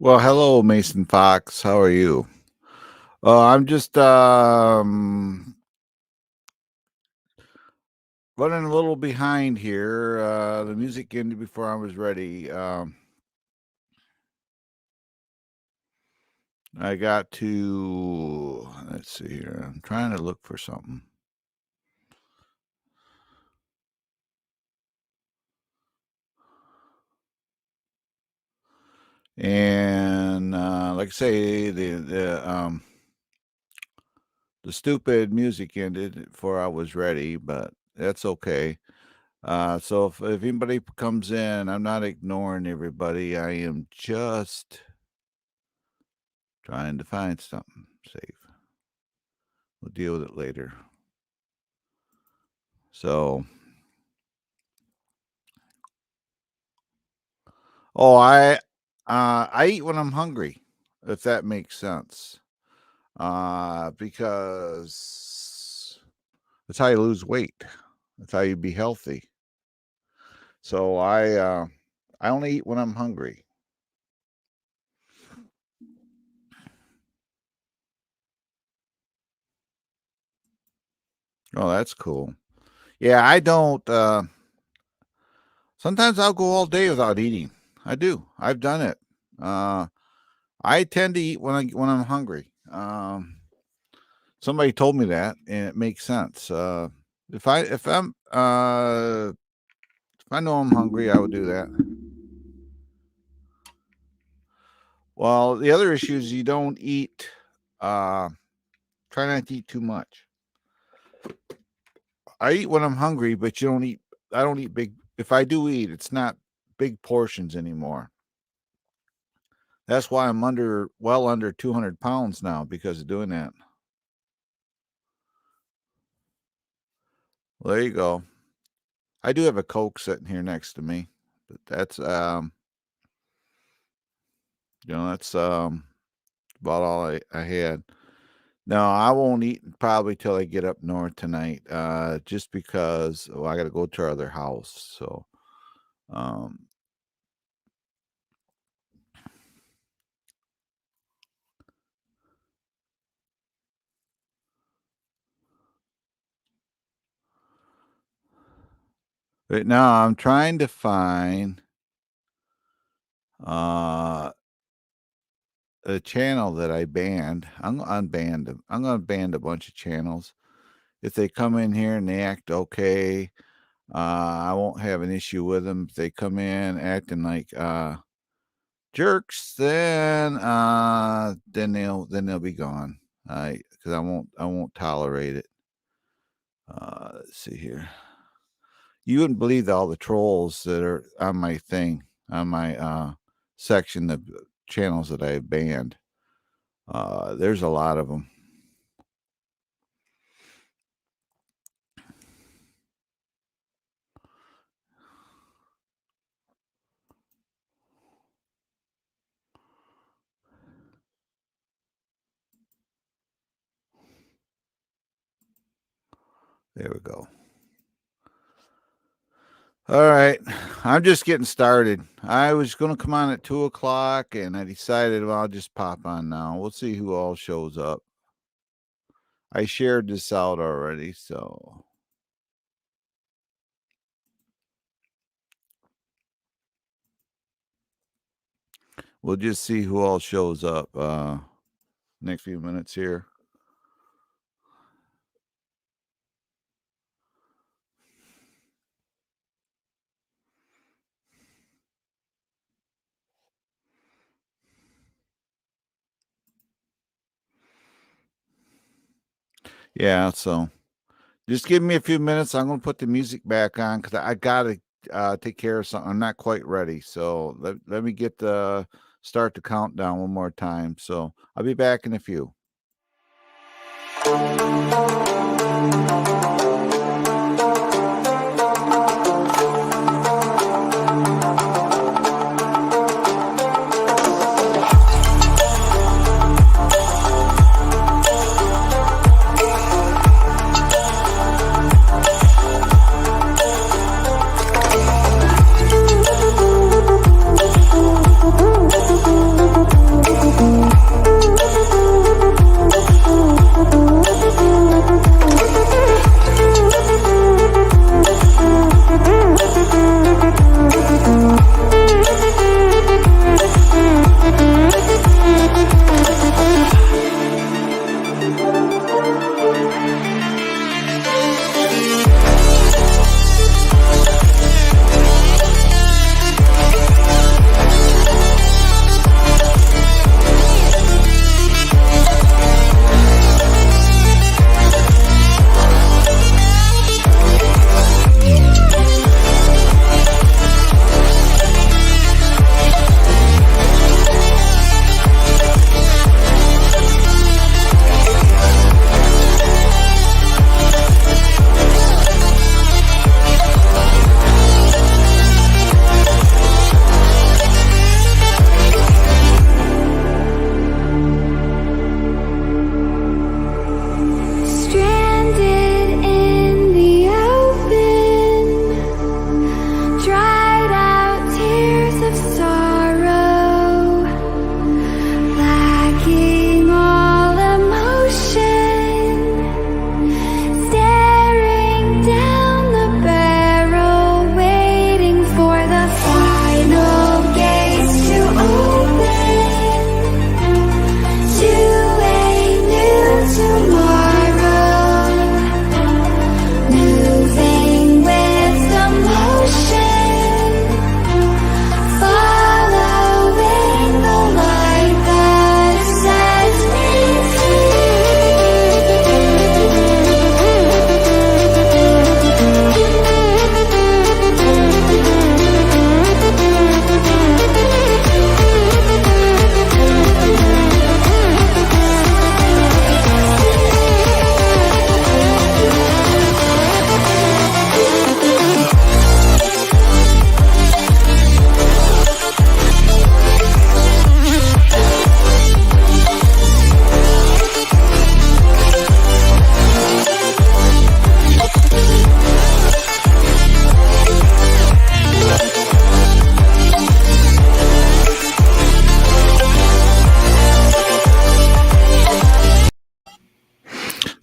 Well, hello, Mason Fox. How are you? I'm just running a little behind here. The music ended before I was ready. I got to let's see here. I'm trying to look for something. And like I say, the stupid music ended before I was ready, but that's okay. So if anybody comes in, I'm not ignoring everybody. I am just trying to find something safe. We'll deal with it later. So, oh, I eat when I'm hungry, if that makes sense. Because that's how you lose weight. That's how you be healthy. So I only eat when I'm hungry. Oh, that's cool. Yeah, I don't. Sometimes I'll go all day without eating. I do. I've done it. I tend to eat when I'm hungry. Somebody told me that, and it makes sense. If I know I'm hungry, I would do that. Well, the other issue is you don't eat. Uh, Try not to eat too much. I eat when I'm hungry, but you don't eat. I don't eat big. If I do eat, it's not big portions anymore. That's why I'm well under 200 pounds now because of doing that. Well, there you go. I do have a Coke sitting here next to me, but that's that's about all I had. No, I won't eat probably till I get up north tonight. Just because I got to go to our other house. So, um, right now I'm trying to find uh a channel that I banned. I'm gonna unban them. I'm gonna ban a bunch of channels. If they come in here and they act okay, I won't have an issue with them. If they come in acting like jerks, then they'll be gone. Because I won't tolerate it. Let's see here. You wouldn't believe all the trolls that are on my thing, on my section of channels that I banned. There's a lot of them. There we go. All right. I'm just getting started. I was going to come on at 2:00 and I decided, well, I'll just pop on now. We'll see who all shows up. I shared this out already, so we'll just see who all shows up next few minutes here. Yeah, so just give me a few minutes. I'm going to put the music back on because I got to take care of something. I'm not quite ready. So let me start the countdown one more time. So I'll be back in a few.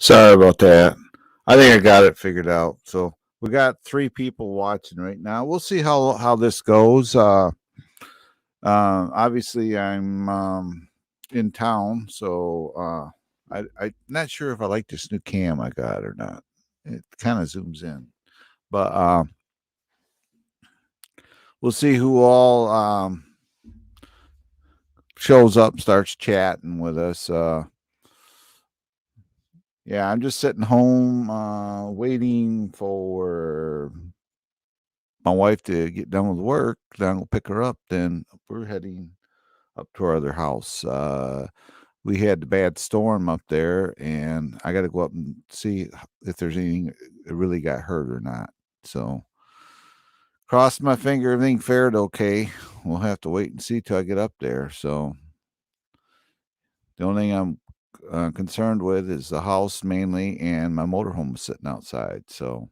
Sorry about that. I think I got it figured out. So we got 3 people watching right now. We'll see how this goes. Obviously, I'm in town, so I'm not sure if I like this new cam I got or not. It kind of zooms in, but we'll see who all shows up, starts chatting with us. Yeah, I'm just sitting home waiting for my wife to get done with work. Then I'll pick her up. Then we're heading up to our other house. We had the bad storm up there, and I got to go up and see if there's anything that really got hurt or not. So, cross my finger, everything fared okay. We'll have to wait and see till I get up there. So, the only thing I'm concerned with is the house mainly, and my motorhome was sitting outside. So,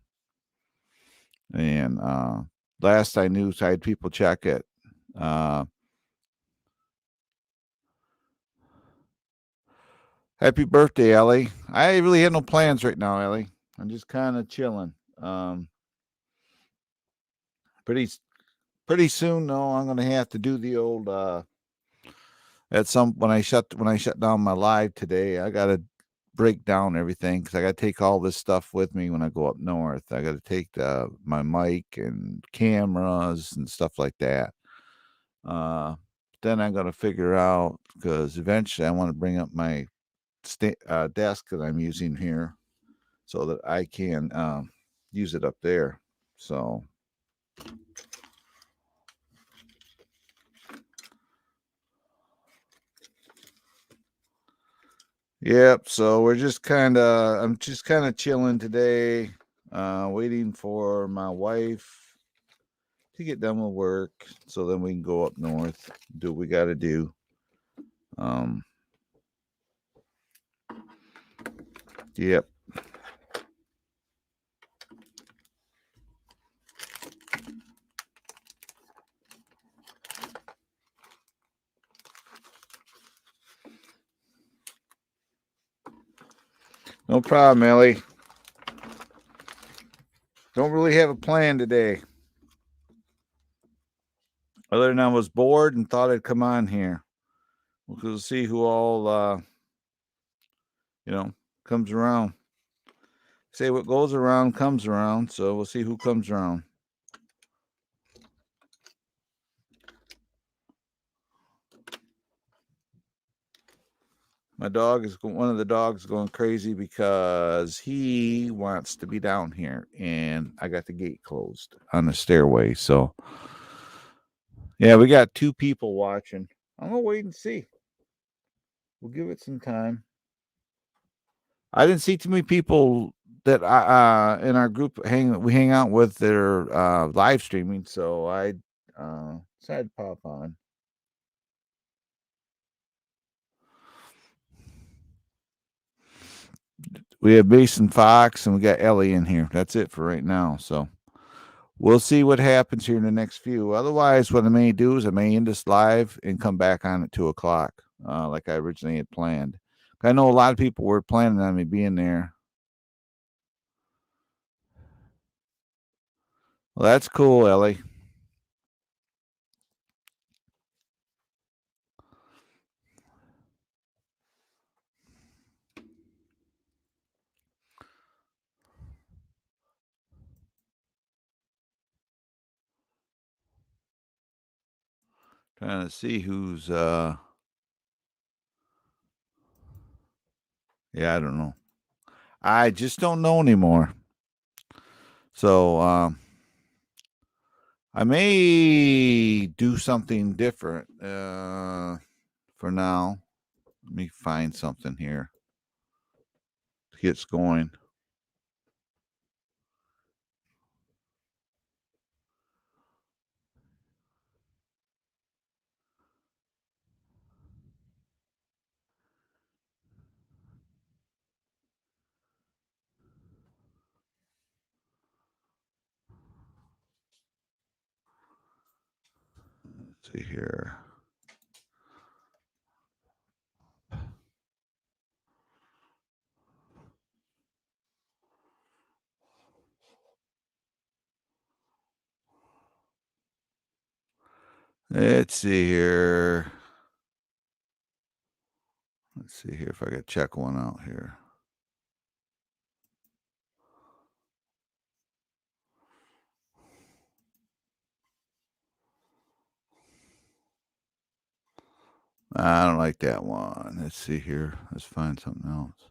and last I knew, I had people check it. Happy birthday, Ellie. I really had no plans right now, Ellie. I'm just kind of chilling. Pretty pretty soon though, I'm gonna have to do the old at some when I shut down my live today, I gotta break down everything because I gotta take all this stuff with me when I go up north. I gotta take my mic and cameras and stuff like that. Uh then I'm gonna figure out because eventually I want to bring up my desk that I'm using here so that I can use it up there. So, yep. So I'm just kind of chilling today, waiting for my wife to get done with work so then we can go up north, do what we got to do. Um, yep. No problem, Ellie. Don't really have a plan today. Other than I was bored and thought I'd come on here. We'll see who all, comes around. Say what goes around comes around. So we'll see who comes around. My dog is one of the dogs going crazy because he wants to be down here, and I got the gate closed on the stairway. So, yeah, we got 2 people watching. I'm gonna wait and see. We'll give it some time. I didn't see too many people that I in our group we hang out with that are live streaming, so I decided to pop on. We have Mason Fox and we got Ellie in here. That's it for right now. So we'll see what happens here in the next few. Otherwise, what I may do is I may end this live and come back on at 2:00, like I originally had planned. I know a lot of people were planning on me being there. Well, that's cool, Ellie. Trying to see who's yeah, I don't know. I just don't know anymore. So I may do something different for now. Let me find something here to get us going. Let's see here. Let's see here. Let's see here if I could check one out here. I don't like that one. Let's see here. Let's find something else.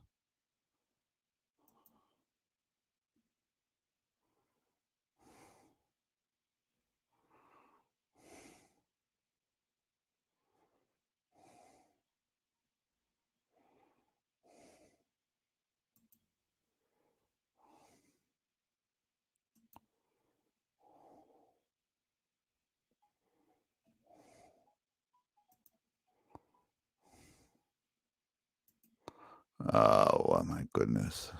Oh my goodness.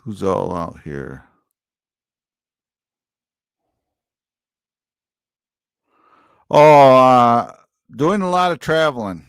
Who's all out here? Oh, doing a lot of traveling.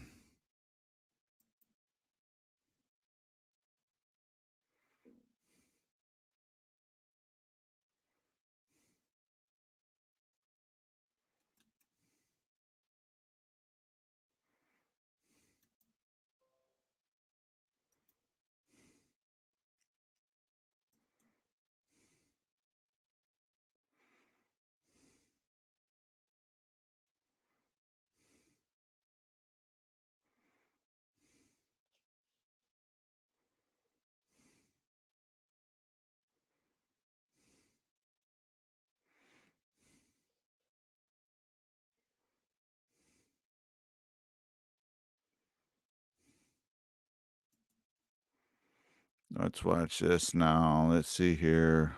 Let's watch this now. Let's see here.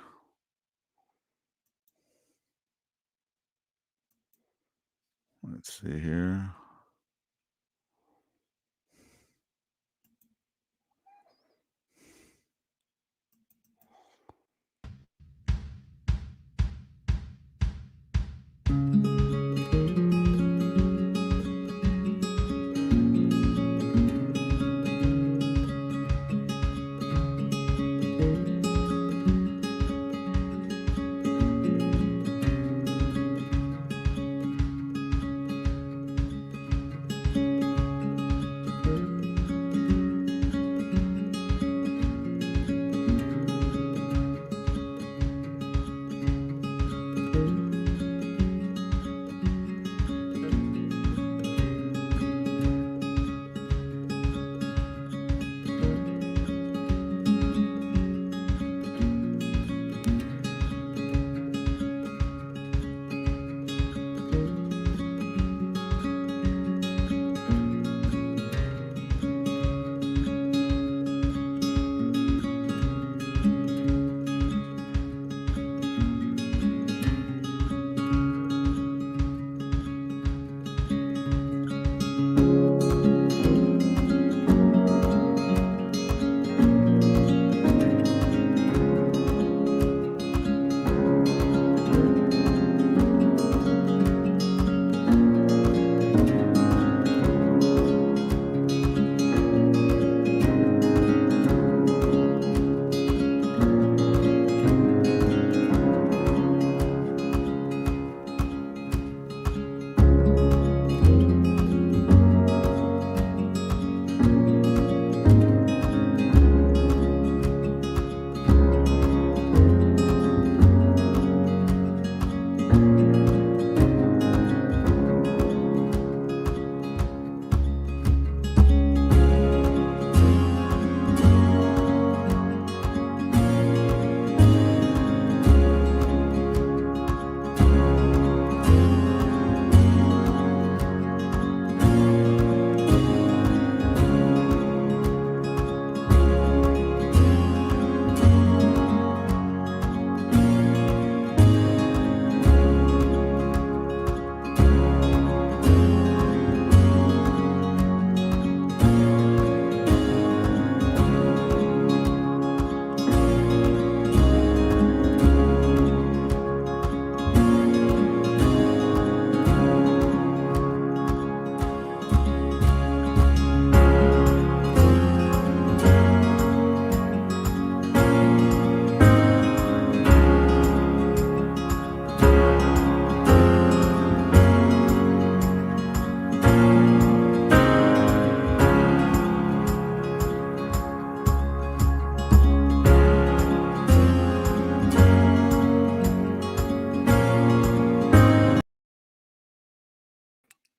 Let's see here.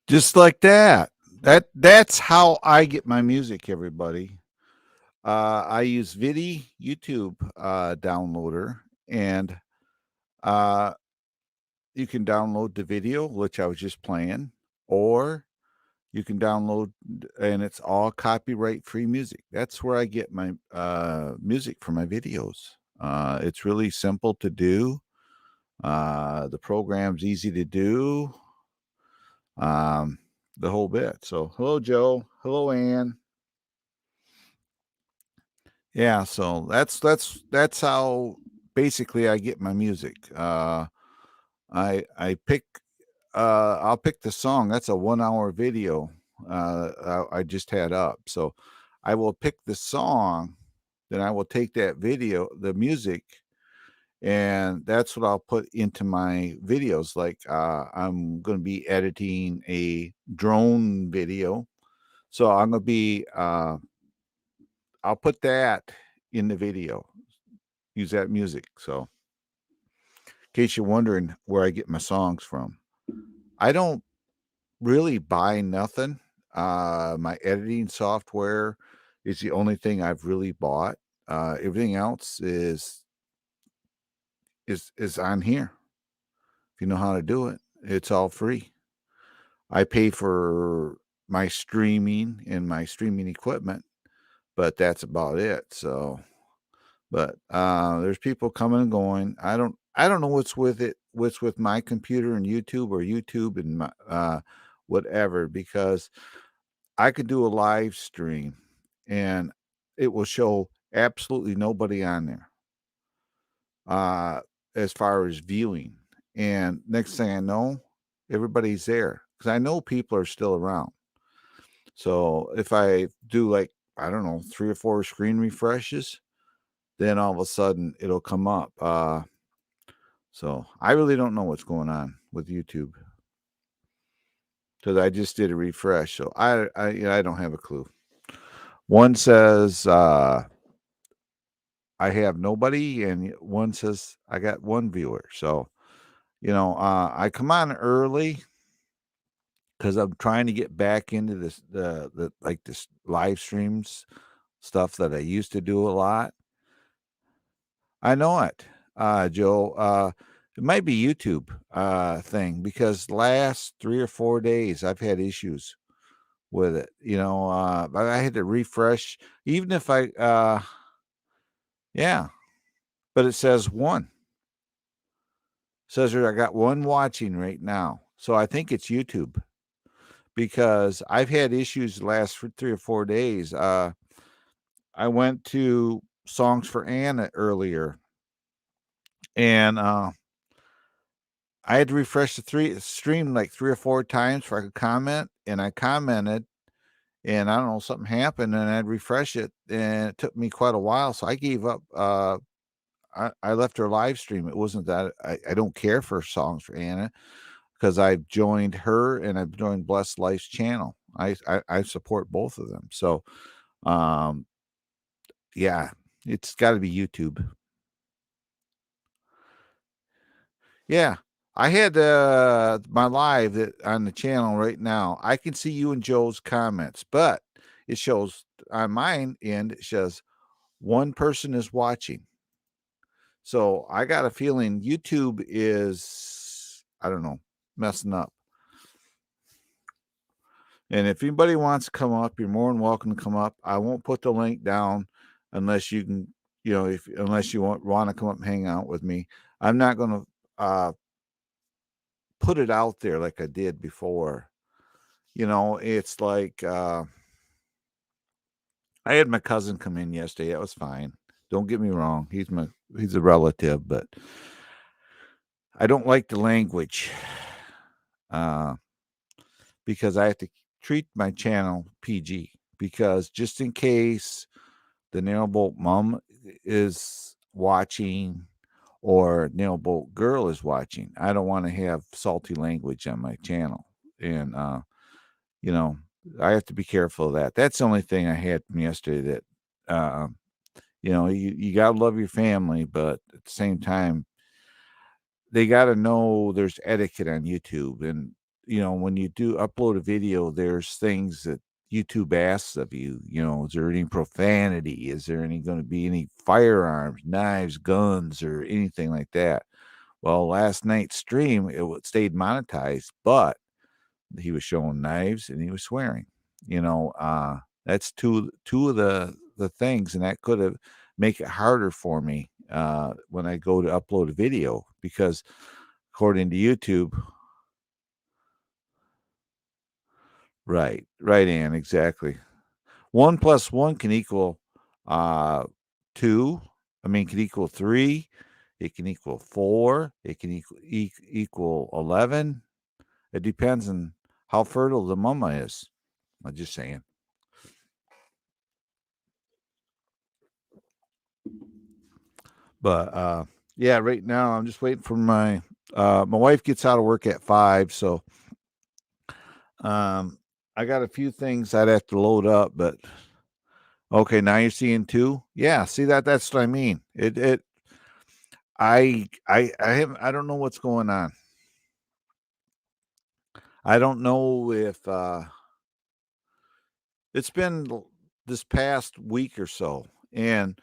Just like that. That's how I get my music, everybody. I use Vidi YouTube downloader, and uh, you can download the video, which I was just playing, or you can download, and it's all copyright free music. That's where I get my music for my videos. It's really simple to do. The program's easy to do. Um, the whole bit. So, hello, Joe. Hello, Ann. Yeah, so that's how basically I get my music. I pick I'll pick the song. That's a 1 hour video I just had up. So I will pick the song, then I will take that video, the music, and that's what I'll put into my videos. Like I'm going to be editing a drone video, so I'm going to be I'll put that in the video. Use that music. So in case you're wondering where I get my songs from, I don't really buy nothing. My editing software is the only thing I've really bought. Everything else is on here. If you know how to do it, it's all free. I pay for my streaming and my streaming equipment, but that's about it. So, but there's people coming and going. I don't know what's with my computer and YouTube, or YouTube and my whatever, because I could do a live stream and it will show absolutely nobody on there uh, as far as viewing. And next thing I know, everybody's there because I know people are still around. So if I do, like, I don't know, 3 or 4 screen refreshes, then all of a sudden it'll come up. So I really don't know what's going on with YouTube because I just did a refresh. So I don't have a clue. One says I have nobody, and one says I got one viewer. So, I come on early because I'm trying to get back into this the like this live streams stuff that I used to do a lot. I know it, Joe. It might be YouTube thing, because last 3 or 4 days I've had issues with it. I had to refresh, even if yeah, but it says one. Says I got one watching right now. So I think it's YouTube, because I've had issues the last 3 or 4 days. I went to Songs for Anna earlier, and I had to refresh the stream like 3 or 4 times before I could comment, and I commented, and I don't know, something happened, and I'd refresh it, and it took me quite a while, so I gave up. I left her live stream. It wasn't that I don't care for Songs for Anna, because I've joined her and I've joined Blessed Life's channel. I support both of them. So, um, yeah, it's got to be YouTube. Yeah, I had my live that on the channel right now. I can see you and Joe's comments, but it shows on mine end. It says one person is watching. So I got a feeling YouTube is, I don't know, messing up. And if anybody wants to come up, you're more than welcome to come up. I won't put the link down unless you can, unless you want to come up and hang out with me. I'm not going to put it out there like I did before. It's like I had my cousin come in yesterday. That was fine. Don't get me wrong. He's a relative, but I don't like the language because I have to treat my channel PG, because just in case the Narrowboat mom is watching or Narrowboat girl is watching, I don't want to have salty language on my channel. And, I have to be careful of that. That's the only thing I had from yesterday, that, you got to love your family, but at the same time, they got to know there's etiquette on YouTube. And when you do upload a video, there's things that YouTube asks of you. Is there any profanity? Is there going to be any firearms, knives, guns, or anything like that? Well, last night's stream, stayed monetized, but he was showing knives and he was swearing. That's two of the things, and that could have make it harder for me when I go to upload a video, because according to YouTube, right, Ann, exactly. 1 + 1 can equal 2. I mean, can equal 3. It can equal 4. It can equal 11. It depends on how fertile the mama is. I'm just saying. But yeah, right now I'm just waiting for my wife gets out of work at 5, so I got a few things I'd have to load up, but okay, now you're seeing 2. Yeah, see that's what I mean. I don't know what's going on. I don't know if it's been this past week or so, and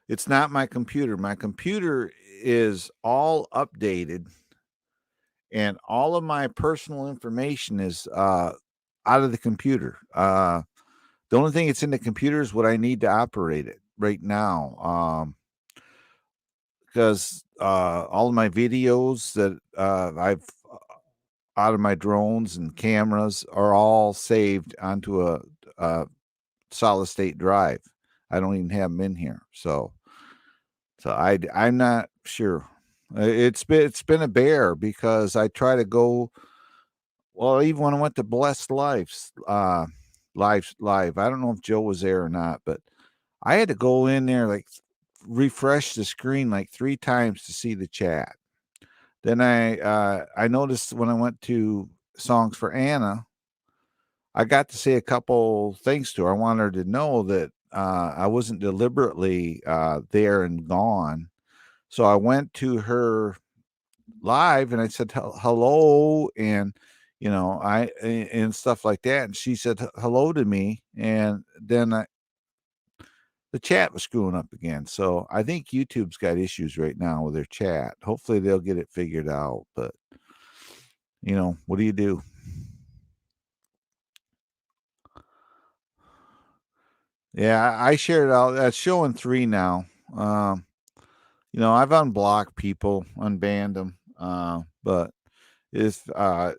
it's not my computer. My computer is all updated, and all of my personal information is out of the computer. The only thing that's in the computer is what I need to operate it right now. Because all of my videos that I've out of my drones and cameras are all saved onto a solid state drive. I don't even have them in here, so I'm not sure. It's been a bear, because I try to go. Well, even when I went to Blessed Lives, live. I don't know if Joe was there or not, but I had to go in there, like, refresh the screen like 3 times to see the chat. Then I noticed when I went to Songs for Anna, I got to say a couple things to her. I wanted her to know that I wasn't deliberately there and gone. So I went to her live and I said hello, and and stuff like that, and she said hello to me, and then the chat was screwing up again. So I think YouTube's got issues right now with their chat. Hopefully they'll get it figured out, but what do you do? Yeah, I shared it out. That's showing 3 now. I've unblocked people, unbanned them. But if I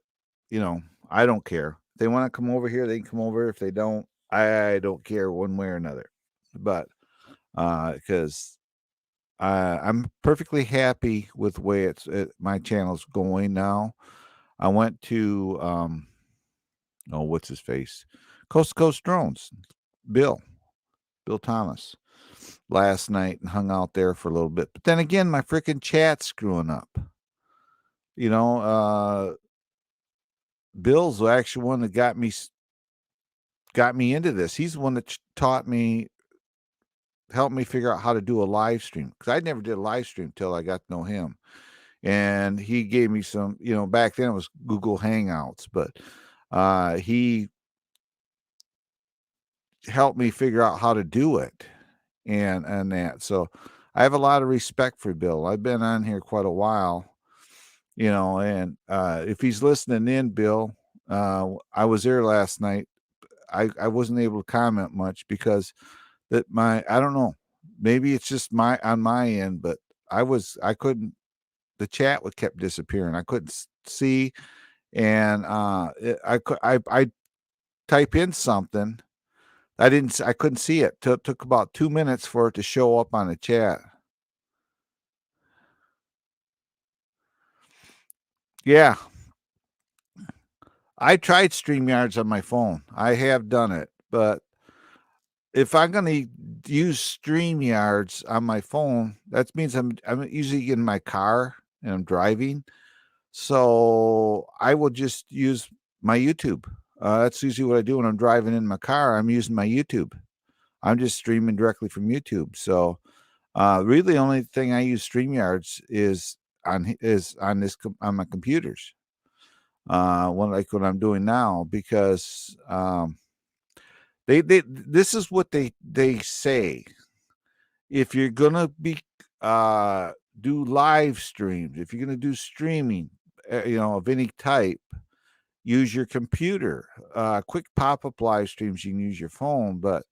don't care. If they want to come over here, they can come over. If they don't, I don't care one way or another. But because I'm perfectly happy with the way my channel's going now. I went to what's his face, Coast to Coast Drones, Bill Thomas, last night, and hung out there for a little bit. But then again, my freaking chat's screwing up. Bill's the actual one that got me into this. He's the one that taught me, helped me figure out how to do a live stream, because I never did a live stream till I got to know him. And he gave me some, back then it was Google Hangouts, but he helped me figure out how to do it and that. So I have a lot of respect for Bill. I've been on here quite a while, and if he's listening in, Bill, I was there last night. I wasn't able to comment much because I don't know, maybe it's just on my end, but I couldn't, the chat kept disappearing. I couldn't see, and I type in something. I couldn't see it. Took about 2 minutes for it to show up on the chat. Yeah. I tried StreamYards on my phone. I have done it, but if I'm going to use StreamYards on my phone, that means I'm usually in my car and I'm driving. So I will just use my YouTube. That's usually what I do when I'm driving in my car. I'm using my YouTube. I'm just streaming directly from YouTube. So really, the only thing I use StreamYards is on my computers. when I'm doing now, because this is what they say. If you're gonna be do live streams, if you're gonna do streaming, of any type, use your computer. Quick pop-up live streams, you can use your phone, but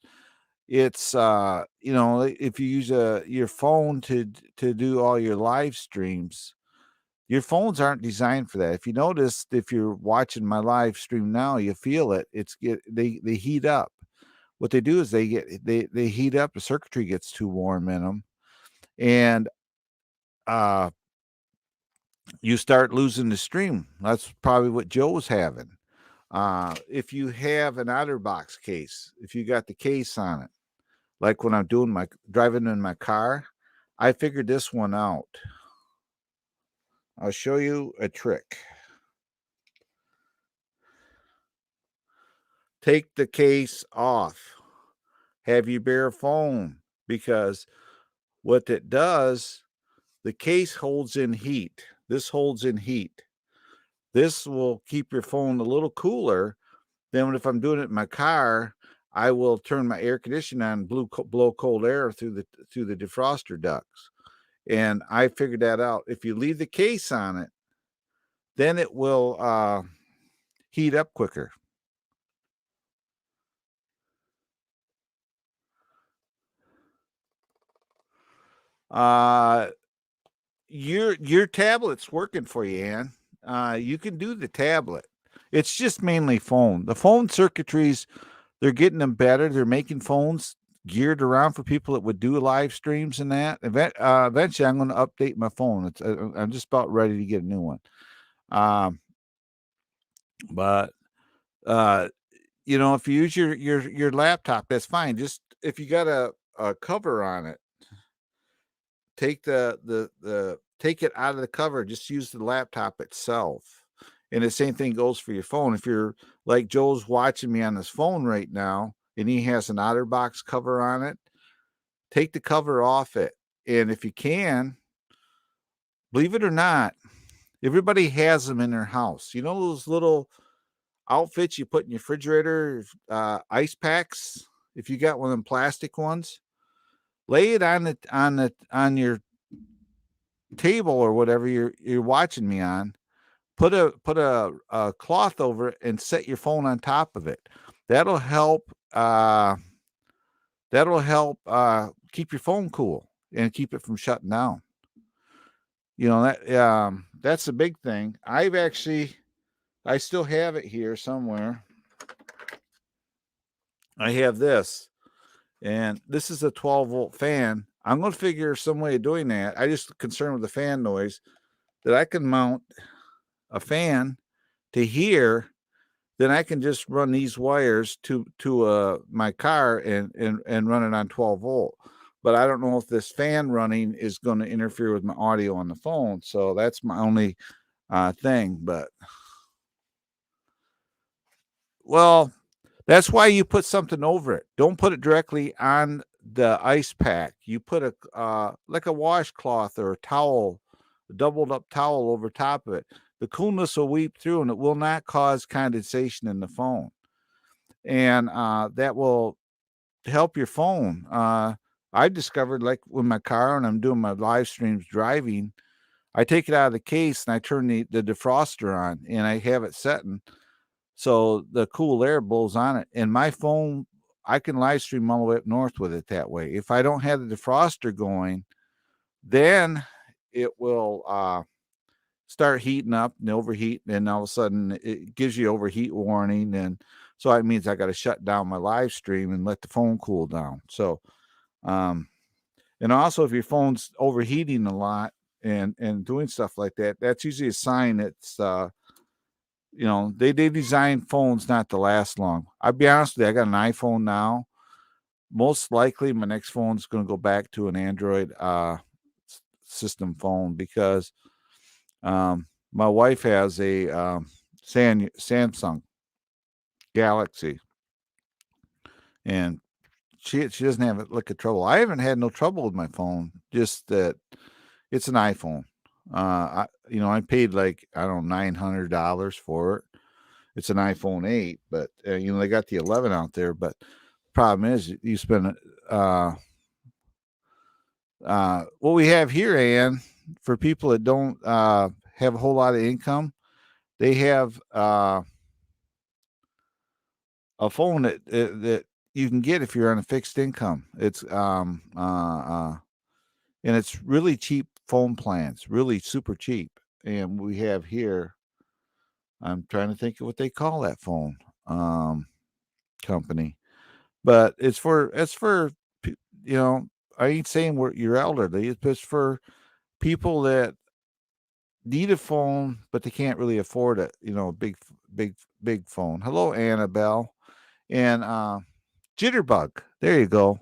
it's if you use your phone to do all your live streams, your phones aren't designed for that. If you notice, if you're watching my live stream now, you feel it. They heat up. What they do is they heat up. The circuitry gets too warm in them, and you start losing the stream. That's probably what Joe was having. If you have an OtterBox case, if you got the case on it, like when I'm driving in my car, I figured this one out. I'll show you a trick. Take the case off. Have your bare phone, because what it does, the case holds in heat. This holds in heat. This will keep your phone a little cooler. Then if I'm doing it in my car, I will turn my air conditioning on, blow cold air through the defroster ducts. And I figured that out. If you leave the case on it, then it will heat up quicker. Your tablet's working for you, Ann. You can do the tablet. It's just mainly phone. The phone circuitries, they're getting them better. They're making phones geared around for people that would do live streams and that. Eventually, I'm going to update my phone. I'm just about ready to get a new one. But if you use your laptop, that's fine. Just if you got a cover on it, take take it out of the cover. Just use the laptop itself. And the same thing goes for your phone. If you're like Joe's watching me on his phone right now, and he has an OtterBox cover on it, take the cover off it. And if you can, believe it or not, everybody has them in their house. You know those little outfits you put in your refrigerator, ice packs? If you got one of them plastic ones, lay it on your table or whatever you're watching me on. Put a cloth over it and set your phone on top of it. That'll help. Keep your phone cool and keep it from shutting down. That's a big thing. I still have it here somewhere. I have this, and this is a 12-volt fan. I'm going to figure some way of doing that. I just concerned with the fan noise, that I can mount a fan to here. Then I can just run these wires to my car and run it on 12 volt. But I don't know if this fan running is going to interfere with my audio on the phone. So that's my only thing. But well, that's why you put something over it. Don't put it directly on the ice pack. You put like a washcloth or a towel, a doubled up towel over top of it. The coolness will weep through, and it will not cause condensation in the phone. And that will help your phone. I discovered, like with my car, and I'm doing my live streams driving, I take it out of the case and I turn the defroster on, and I have it setting so the cool air blows on it. And my phone, I can live stream all the way up north with it that way. If I don't have the defroster going, then it will start heating up and overheat, and all of a sudden it gives you overheat warning, and so that means I got to shut down my live stream and let the phone cool down. So and also, if your phone's overheating a lot and doing stuff like that, that's usually a sign it's they design phones not to last long. I'll be honest with you, I got an iPhone now. Most likely my next phone's going to go back to an Android system phone, because my wife has a Samsung Galaxy, and she doesn't have a lick of trouble. I haven't had no trouble with my phone, just that it's an iPhone. I paid like, I don't know, $900 for it. It's an iPhone 8, but they got the 11 out there. But problem is, you spend what we have here, Ann, for people that don't have a whole lot of income, they have a phone that you can get if you're on a fixed income. It's and it's really cheap phone plans, really super cheap. And we have here, I'm trying to think of what they call that phone company, but it's for you know, I ain't saying you're elderly. It's just for people that need a phone, but they can't really afford it. A big phone. Hello, Annabelle, and Jitterbug. There you go,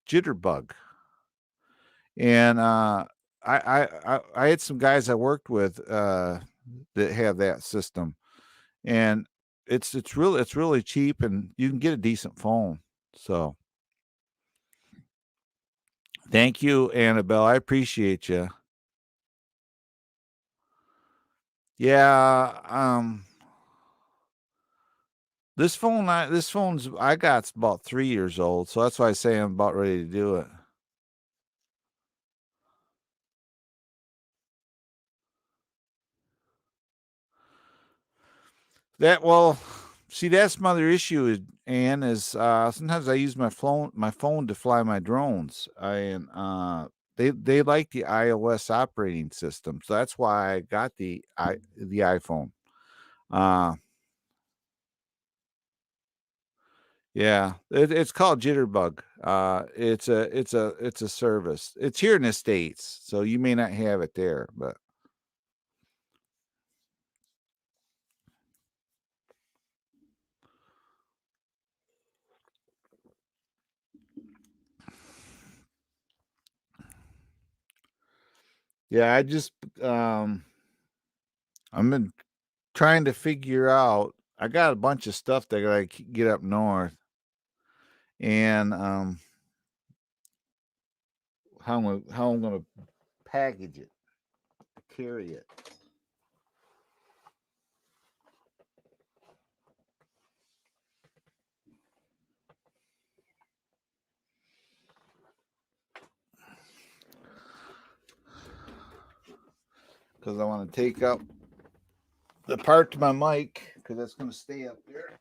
Jitterbug. And I had some guys I worked with that have that system, and it's really cheap, and you can get a decent phone. So thank you, Annabelle. I appreciate you. Yeah. This phone's I got's about 3 years old, so that's why I say I'm about ready to do it. See, that's my other issue is, Ann, is sometimes I use my phone to fly my drones. They like the iOS operating system, so that's why I got the iPhone. Uh yeah, it's called Jitterbug. It's a service. It's here in the States, so you may not have it there, but yeah, I've been trying to figure out. I got a bunch of stuff that I get up north, and how I'm gonna package it, carry it. Because I want to take up the part to my mic because that's going to stay up there.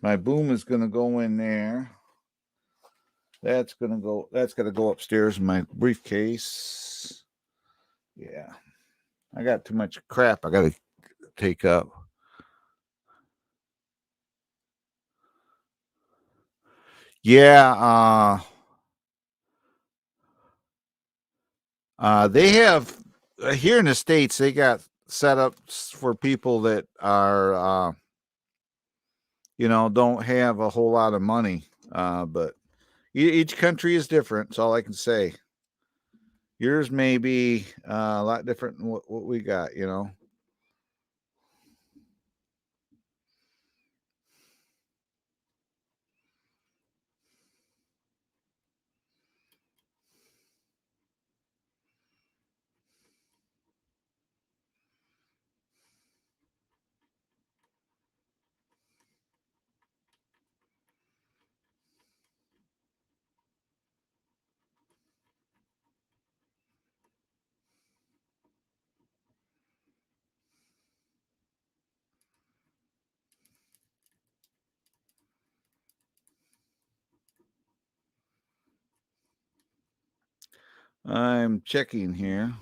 My boom is going to go in there. That's going to go. That's going to go upstairs in my briefcase. Yeah, I got too much crap I got to take up. Yeah, they have here in the States. They got setups for people that are, don't have a whole lot of money. But each country is different. That's all I can say. Yours may be a lot different than what we got. I'm checking here.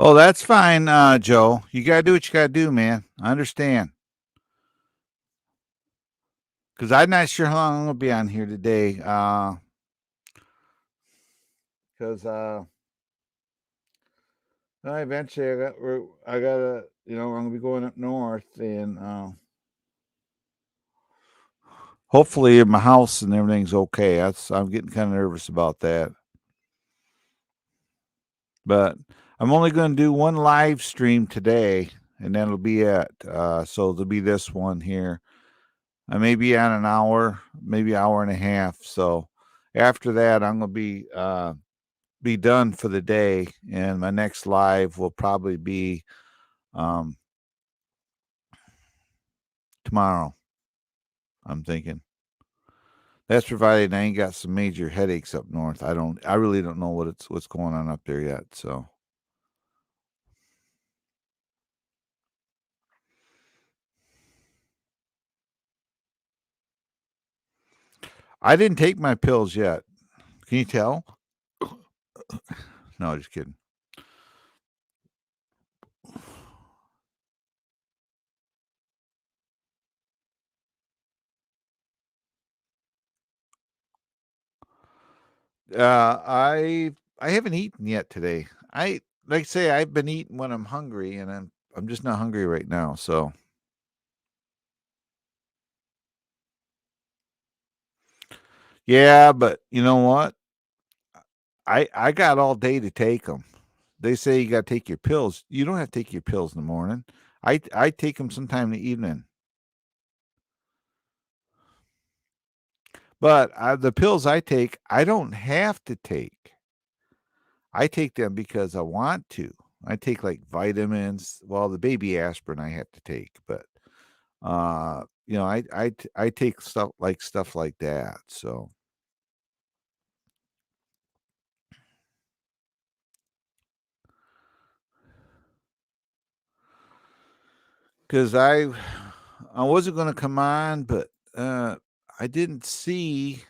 Oh, that's fine, Joe. You gotta do what you gotta do, man. I understand. Because I'm not sure how long I'm gonna be on here today. because eventually I gotta, I'm gonna be going up north, and hopefully my house and everything's okay. I'm getting kind of nervous about that. But I'm only going to do one live stream today, and that'll be it. So there'll be this one here. I may be on an hour, maybe hour and a half. So after that, I'm going to be done for the day, and my next live will probably be tomorrow. I'm thinking. That's provided I ain't got some major headaches up north. I really don't know what's going on up there yet. So I didn't take my pills yet. Can you tell? No, just kidding. I haven't eaten yet today. I like say I've been eating when I'm hungry, and I'm just not hungry right now. So yeah, but you know what? I got all day to take them. They say you got to take your pills. You don't have to take your pills in the morning. I take them sometime in the evening. But the pills I take, I don't have to take. I take them because I want to. I take like vitamins. Well, the baby aspirin I have to take, but I take stuff like that. So because I wasn't going to come on, but I didn't see.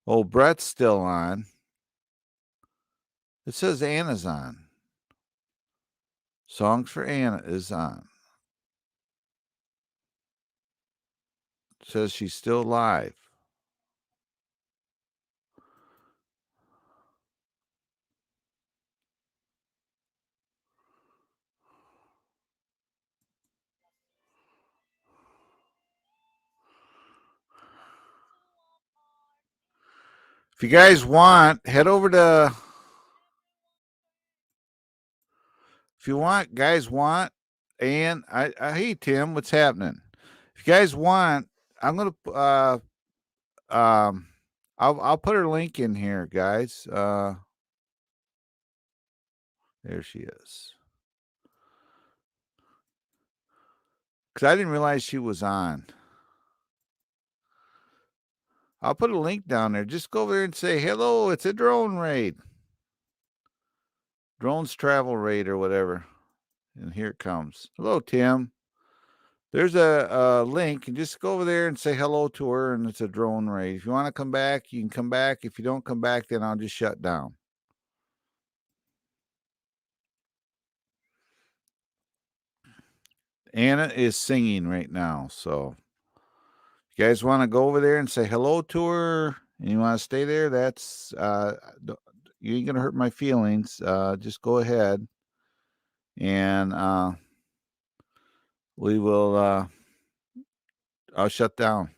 Oh, Brett's still on. It says Anna's on. Songs for Anna is on. It says she's still live. If you guys want, head over to. If you want, guys want, and hey Tim, what's happening? If you guys want, I'm gonna um I'll put her link in here, guys. There she is. Because I didn't realize she was on. I'll put a link down there. Just go over there and say hello. It's a drone raid, drones travel raid or whatever. And here it comes. Hello, Tim. There's a link, and just go over there and say hello to her, and it's a drone raid. If you want to come back, you can come back. If you don't come back, then I'll just shut down. Anna is singing right now, so if you guys want to go over there and say hello to her, and you want to stay there, that's you ain't gonna hurt my feelings. Just go ahead, and we will. I'll shut down.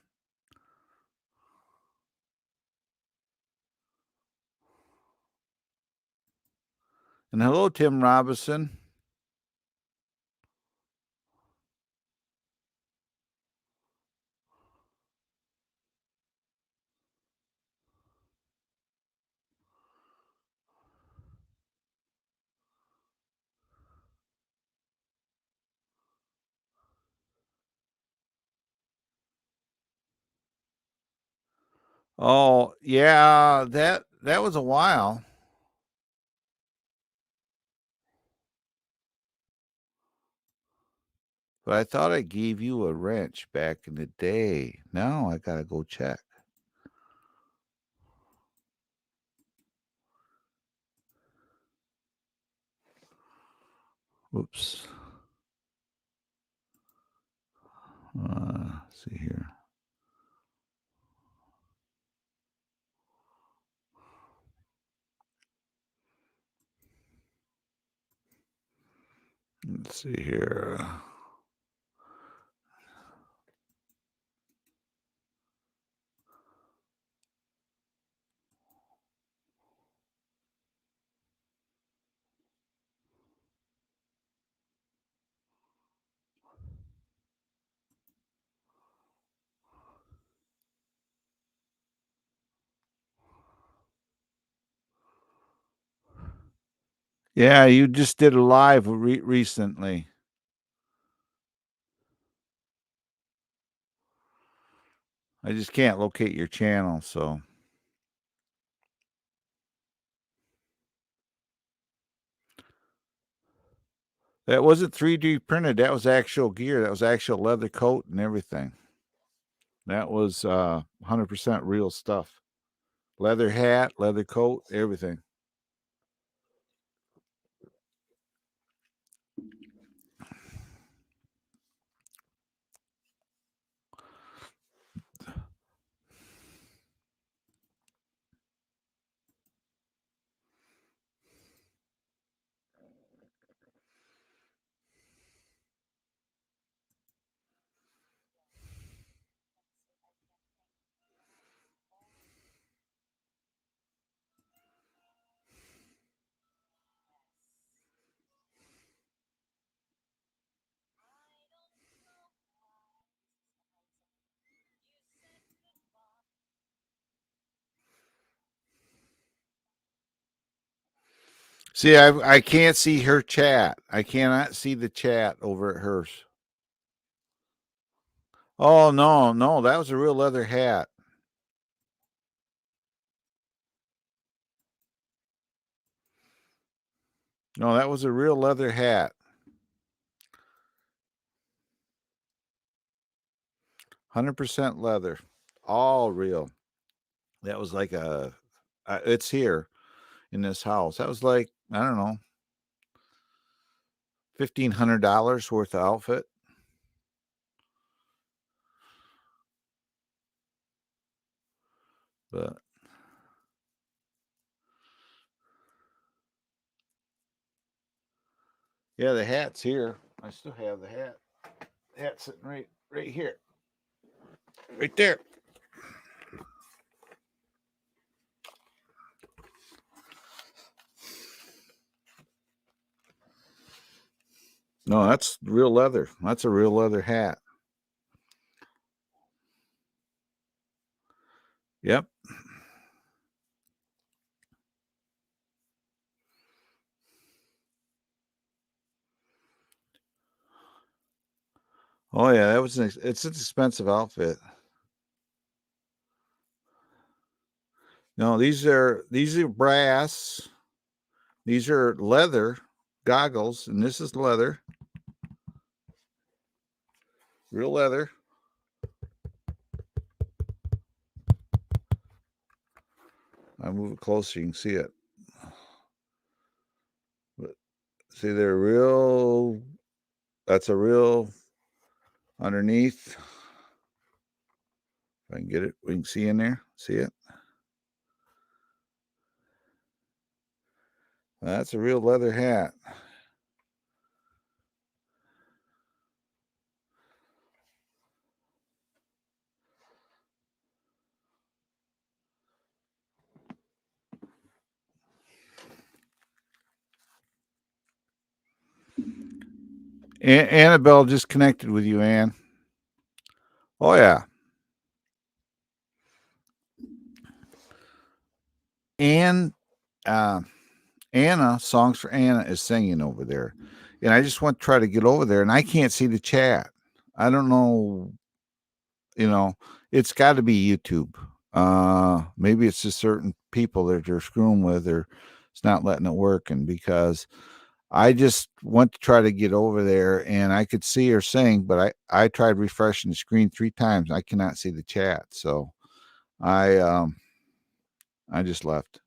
And hello, Tim Robinson. Oh yeah, that was a while. But I thought I gave you a wrench back in the day. Now I gotta go check. Whoops. See here. Let's see here. Yeah, you just did a live recently. I just can't locate your channel, so. That wasn't 3D printed. That was actual gear. That was actual leather coat and everything. That was 100% real stuff. Leather hat, leather coat, everything. See, I can't see her chat. I cannot see the chat over at hers. Oh, no, that was a real leather hat. No, that was a real leather hat. 100% leather. All real. That was like it's here in this house. That was like, I don't know, $1,500 worth of outfit. But yeah, the hat's here. I still have the hat. The hat's sitting right here. Right there. No, that's real leather. That's a real leather hat. Yep. Oh yeah, that was it's an expensive outfit. No, these are brass. These are leather goggles, and this is leather. Real leather. I move it closer, you can see it. But see, they're real. That's a real underneath. If I can get it, we can see in there. See it? That's a real leather hat. Annabelle just connected with you, Ann. Oh yeah. Ann, Anna, Songs for Anna is singing over there. And I just want to try to get over there and I can't see the chat. I don't know, it's got to be YouTube. Maybe it's just certain people that they're screwing with or it's not letting it work. And because I just went to try to get over there and I could see her sing, but I tried refreshing the screen 3 times. I cannot see the chat. So I just left.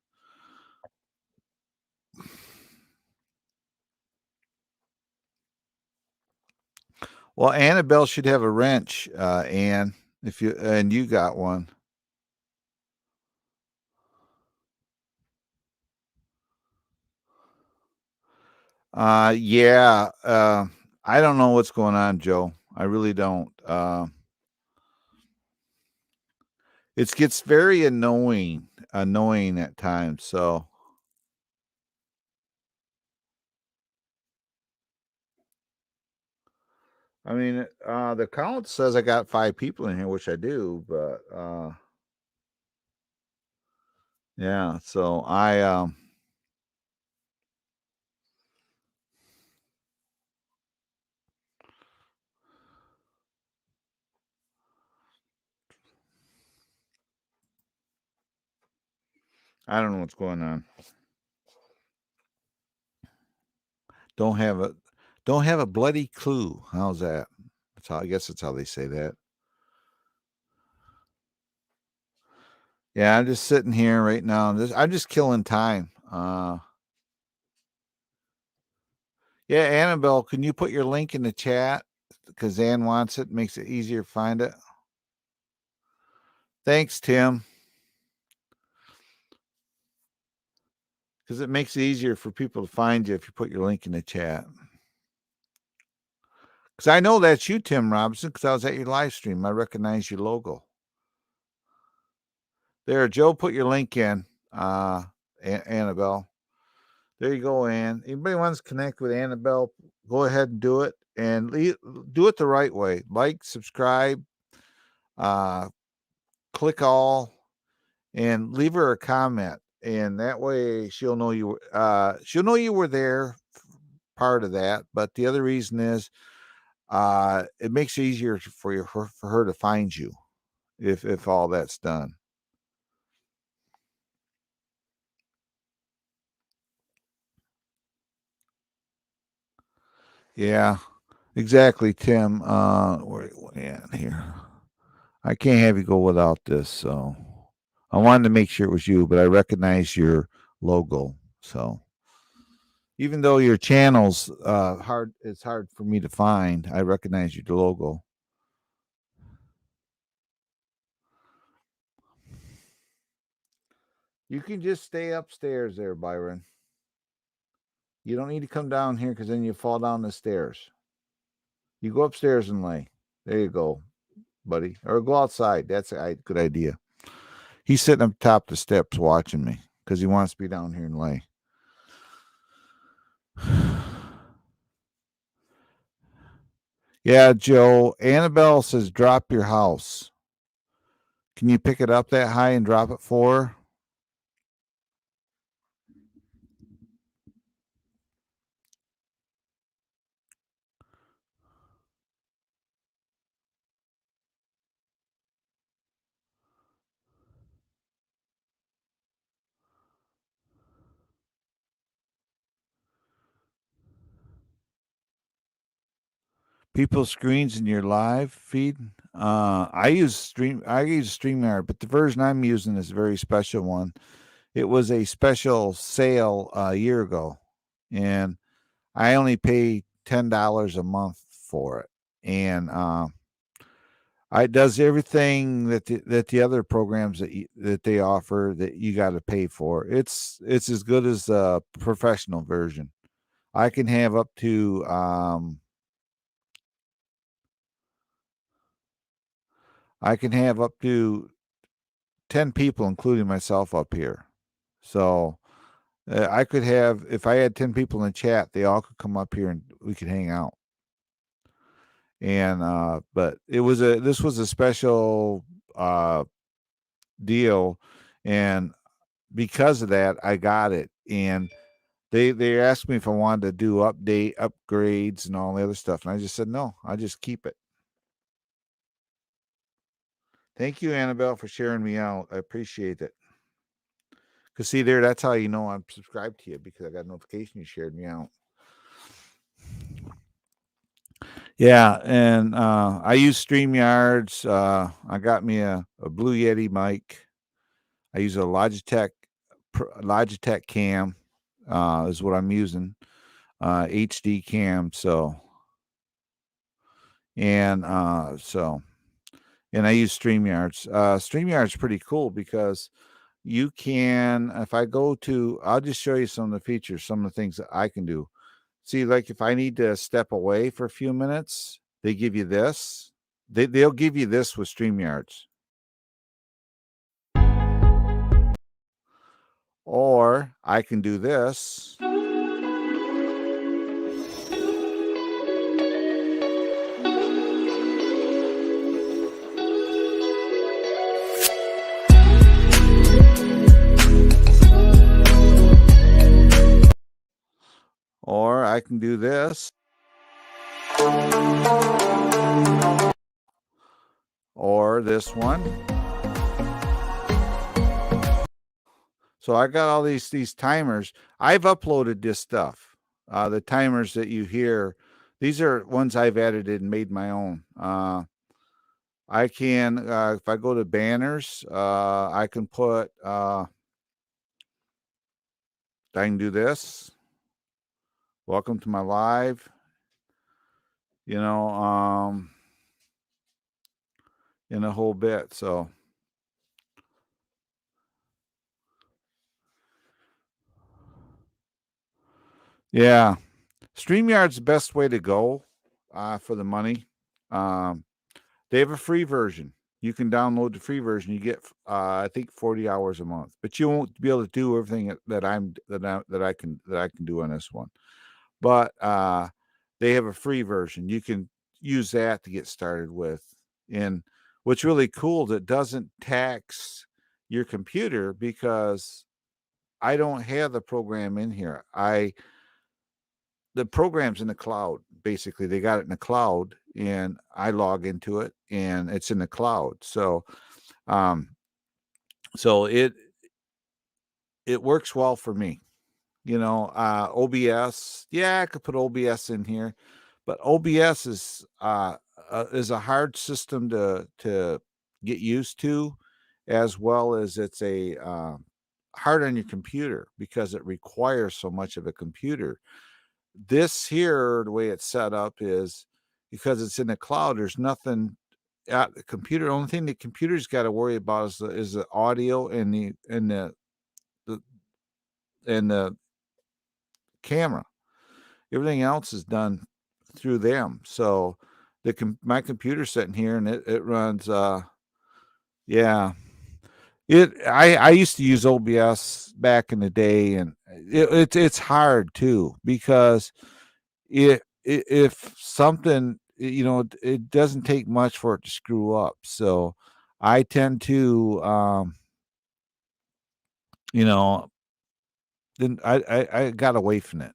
Well, Annabelle should have a wrench, Ann, if you got one. Yeah. I don't know what's going on, Joe. I really don't. It gets very annoying at times. So, I mean, the count says I got 5 people in here, which I do, but yeah. So I don't know what's going on. Don't have a bloody clue. How's that? That's how I guess that's how they say that. Yeah, I'm just sitting here right now. I'm just killing time. Yeah, Annabelle, can you put your link in the chat? Because Ann wants it. Makes it easier to find it. Thanks, Tim. Because it makes it easier for people to find you if you put your link in the chat. Because I know that's you, Tim Robinson, because I was at your live stream. I recognize your logo. There, Joe, put your link in, Annabelle. There you go, Ann. Anybody wants to connect with Annabelle, go ahead and do it. And do it the right way. Like, subscribe, click all, and leave her a comment. And that way she'll know you were there, part of that. But the other reason is it makes it easier for her to find you if all that's done. Yeah, exactly, Tim. Where at here? I can't have you go without this, so I wanted to make sure it was you, but I recognize your logo. So even though your channel's it's hard for me to find. I recognize your logo. You can just stay upstairs there, Byron. You don't need to come down here because then you fall down the stairs. You go upstairs and lay. There you go, buddy. Or go outside. That's a good idea. He's sitting up top of the steps watching me because he wants to be down here and lay. Yeah, Joe. Annabelle says drop your house. Can you pick it up that high and drop it for her? People's screens in your live feed. I use StreamYard, but the version I'm using is a very special one. It was a special sale a year ago, and I only pay $10 a month for it, and it does everything that the other programs that they offer that you got to pay for. It's as good as a professional version. I can have up to I can have up to 10 people, including myself, up here. So I could have, if I had 10 people in the chat, they all could come up here and we could hang out. And but this was a special deal, and because of that, I got it. And they asked me if I wanted to do upgrades and all the other stuff, and I just said no. I just keep it. Thank you, Annabelle, for sharing me out. I appreciate it. Because see there, that's how you know I'm subscribed to you, because I got a notification you shared me out. Yeah, and I use StreamYards. I got me a Blue Yeti mic. I use a Logitech cam is what I'm using. HD cam. So and I use StreamYards. StreamYards is pretty cool because you can, if I go to, I'll just show you some of the features, some of the things that I can do. See, like if I need to step away for a few minutes, they give you this. They'll give you this with StreamYards. Or I can do this. Or I can do this. Or this one. So I got all these timers. I've uploaded this stuff. The timers that you hear, these are ones I've edited and made my own. I can, if I go to banners, I can put, I can do this. Welcome to my live. You know, in a whole bit. So yeah, StreamYard's the best way to go for the money. They have a free version. You can download the free version. You get, I think, 40 hours a month, but you won't be able to do everything that I can do on this one. But they have a free version. You can use that to get started with. And what's really cool is it doesn't tax your computer because I don't have the program in here. The program's in the cloud. Basically, they got it in the cloud, and I log into it, and it's in the cloud. So, so it works well for me. You know, OBS. Yeah, I could put OBS in here, but OBS is a hard system to get used to, as well as it's a hard on your computer because it requires so much of a computer. This here, the way it's set up is because it's in the cloud. There's nothing at the computer. The only thing the computer's got to worry about is the audio and the camera. Everything else is done through them. So my computer's sitting here and it runs. Yeah. I used to use OBS back in the day, and it's hard too because if something, you know, it doesn't take much for it to screw up. So I tend to you know, then I got away from it.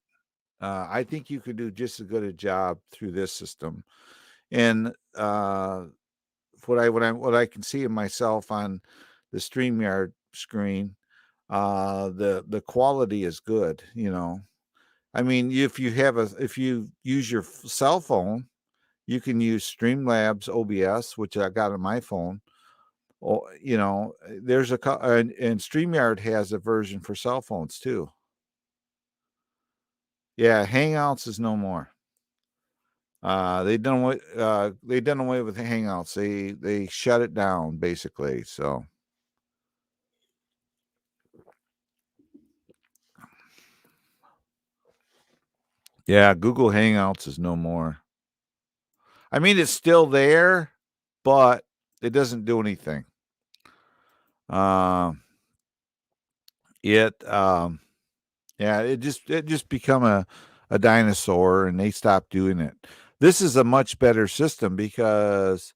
I think you could do just as good a job through this system. And what I can see of myself on the StreamYard screen, the quality is good. You know, I mean, if you use your cell phone, you can use Streamlabs OBS, which I got on my phone. Or you know, there's and StreamYard has a version for cell phones too. Yeah, Hangouts is no more. They done away with Hangouts. They shut it down basically. So yeah, Google Hangouts is no more. I mean, it's still there, but it doesn't do anything. Yeah, it just become a dinosaur, and they stopped doing it. This is a much better system because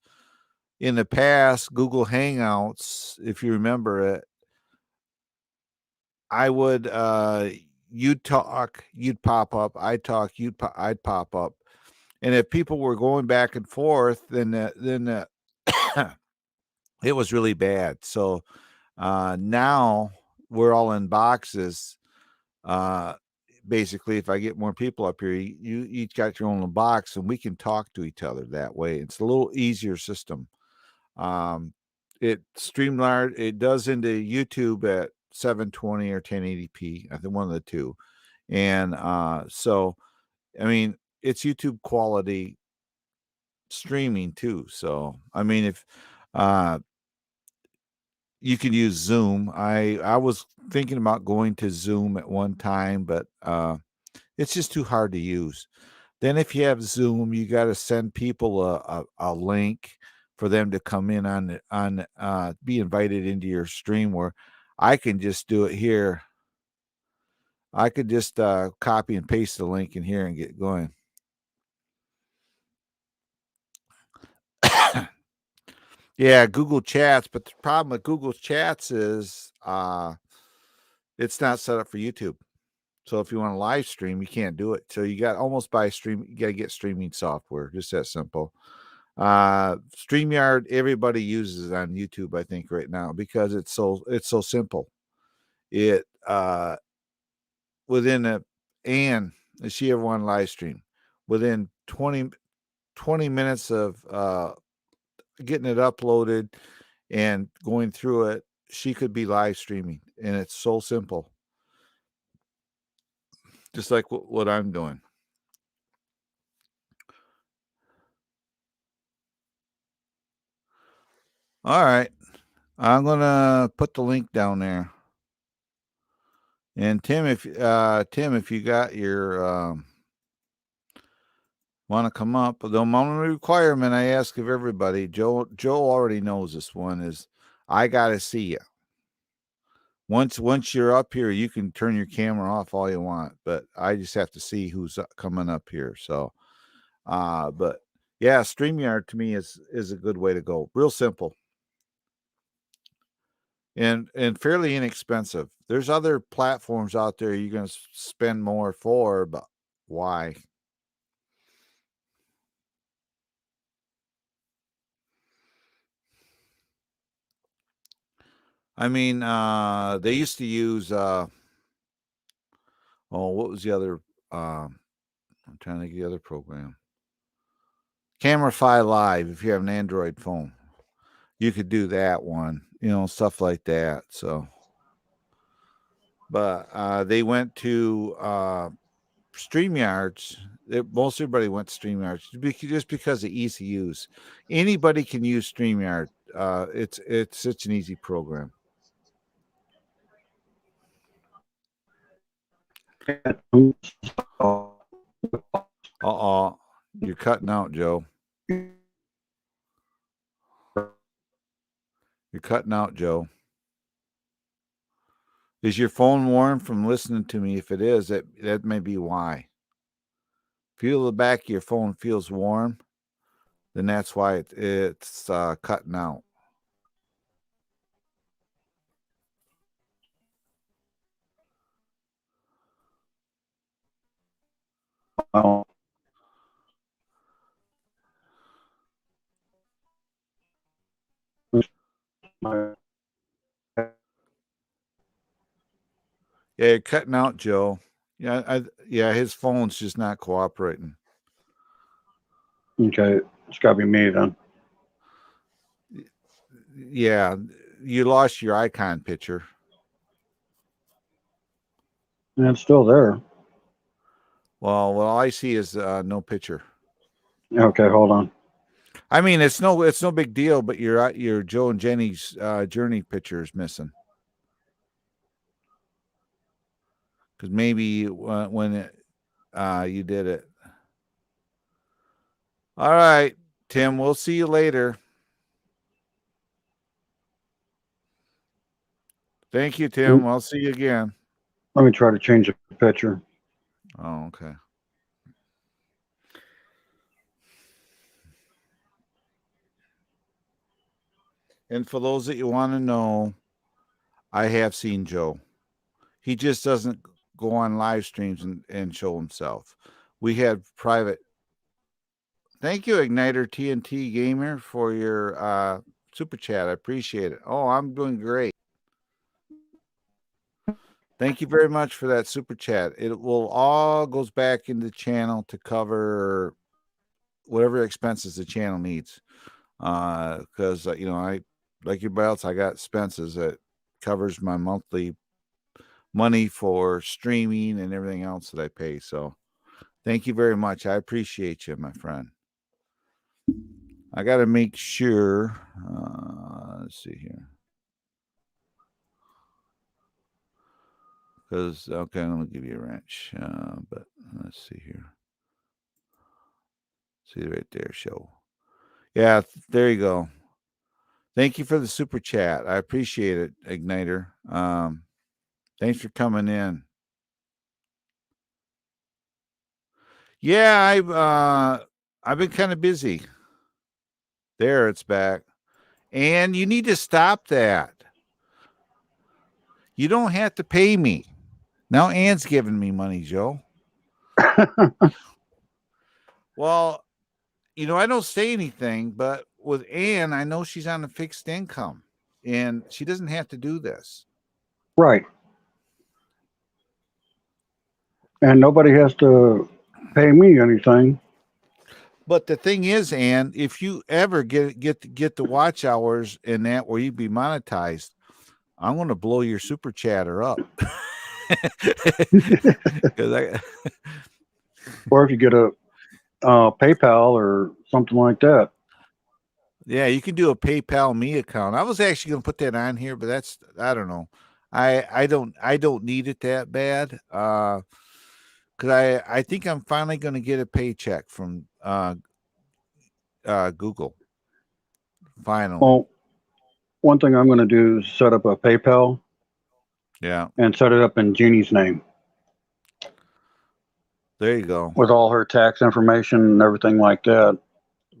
in the past, Google Hangouts, if you remember it, I would you'd talk, you'd pop up, I'd talk, I'd pop up. And if people were going back and forth, then it was really bad. So now we're all in boxes. Basically, if I get more people up here, you each got your own box, and we can talk to each other that way. It's a little easier system. It streamlined. It does into YouTube at 720 or 1080p. I think one of the two. And so, I mean, it's YouTube quality streaming too. So, I mean, if you can use Zoom. I was thinking about going to Zoom at one time, but It's just too hard to use. Then if you have Zoom, you got to send people a link for them to come in on be invited into your stream, where I can just do it here. I could just copy and paste the link in here and get going. Yeah, Google Chats, but the problem with Google Chats is it's not set up for YouTube. So if you want to live stream, you can't do it. So you got almost buy stream. You got to get streaming software. Just that simple. StreamYard, everybody uses on YouTube, I think, right now, because it's so simple. It within a and does she ever want live stream? Within 20 minutes of getting it uploaded and going through it, she could be live streaming, and it's so simple. Just like what I'm doing. All right. I'm going to put the link down there. And Tim, if you got your want to come up, the moment requirement I ask of everybody, Joe already knows this one, is I got to see you. Once you're up here, you can turn your camera off all you want, but I just have to see who's coming up here. So, but yeah, StreamYard to me is a good way to go. Real simple. And fairly inexpensive. There's other platforms out there you're going to spend more for, but why? I mean, they used to use what was the other I'm trying to think of the other program. Camerify Live, if you have an Android phone. You could do that one, stuff like that. So, but they went to StreamYards. Most everybody went to StreamYards just because of easy use. Anybody can use StreamYard. It's such an easy program. You're cutting out, Joe. You're cutting out, Joe. Is your phone warm from listening to me? If it is, that may be why. Feel the back of your phone feels warm, then that's why it's cutting out. Yeah, you're cutting out, Joe. Yeah, his phone's just not cooperating. Okay, it's got to be me then. Yeah, you lost your icon picture. And it's still there. Well, what I see is no picture. Okay, hold on. I mean, it's no big deal, but your Joe and Jenny's journey picture is missing. Because maybe when you did it. All right, Tim, we'll see you later. Thank you, Tim. I'll see you again. Let me try to change the picture. Oh, okay. And for those that you want to know, I have seen Joe. He just doesn't go on live streams and show himself. We had private. Thank you, Igniter TNT Gamer, for your super chat. I appreciate it. Oh, I'm doing great. Thank you very much for that super chat. It will all goes back in the channel to cover whatever expenses the channel needs. Because I like everybody else, I got expenses that covers my monthly money for streaming and everything else that I pay. So thank you very much. I appreciate you, my friend. I got to make sure. Let's see here. Because okay, I'm gonna give you a wrench. But let's see here. See right there, show. Yeah, there you go. Thank you for the super chat. I appreciate it, Igniter. Thanks for coming in. Yeah, I've been kind of busy. There, it's back. And you need to stop that. You don't have to pay me. Now Ann's giving me money, Joe. Well, I don't say anything, but with Ann, I know she's on a fixed income and she doesn't have to do this. Right. And nobody has to pay me anything. But the thing is, Ann, if you ever get the watch hours in that where you'd be monetized, I'm going to blow your super chatter up. Or if you get a PayPal or something like that. Yeah, you can do a PayPal me account. I was actually going to put that on here, but I don't know. I don't need it that bad. Because I think I'm finally going to get a paycheck from Google. Finally. Well, one thing I'm going to do is set up a PayPal. Yeah. And set it up in Jeannie's name. There you go. With all her tax information and everything like that.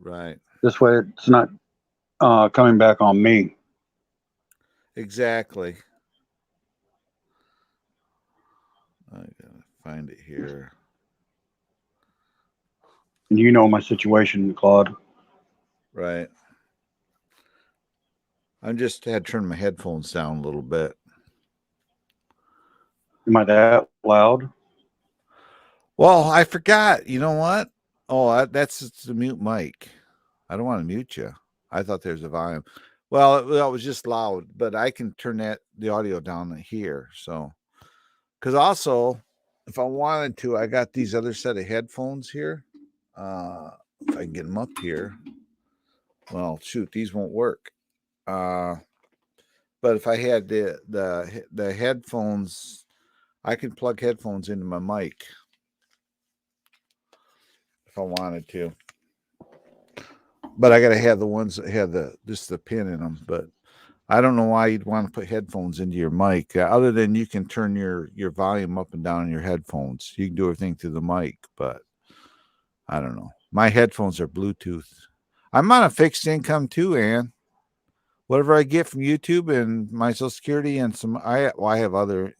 Right. This way it's not coming back on me. Exactly. I gotta find it here. And you know my situation, Claude. Right. I just had to turn my headphones down a little bit. Am I that loud? Well, I forgot. You know what? Oh, that's the mute mic. I don't want to mute you. I thought there's a volume. Well, it was just loud, but I can turn the audio down here. So, because also, if I wanted to, I got these other set of headphones here. If I can get them up here. Well, shoot, these won't work. But if I had the headphones, I can plug headphones into my mic if I wanted to. But I got to have the ones that have just the pin in them. But I don't know why you'd want to put headphones into your mic, other than you can turn your volume up and down in your headphones. You can do everything through the mic, but I don't know. My headphones are Bluetooth. I'm on a fixed income too, Ann. Whatever I get from YouTube and my Social Security and I have other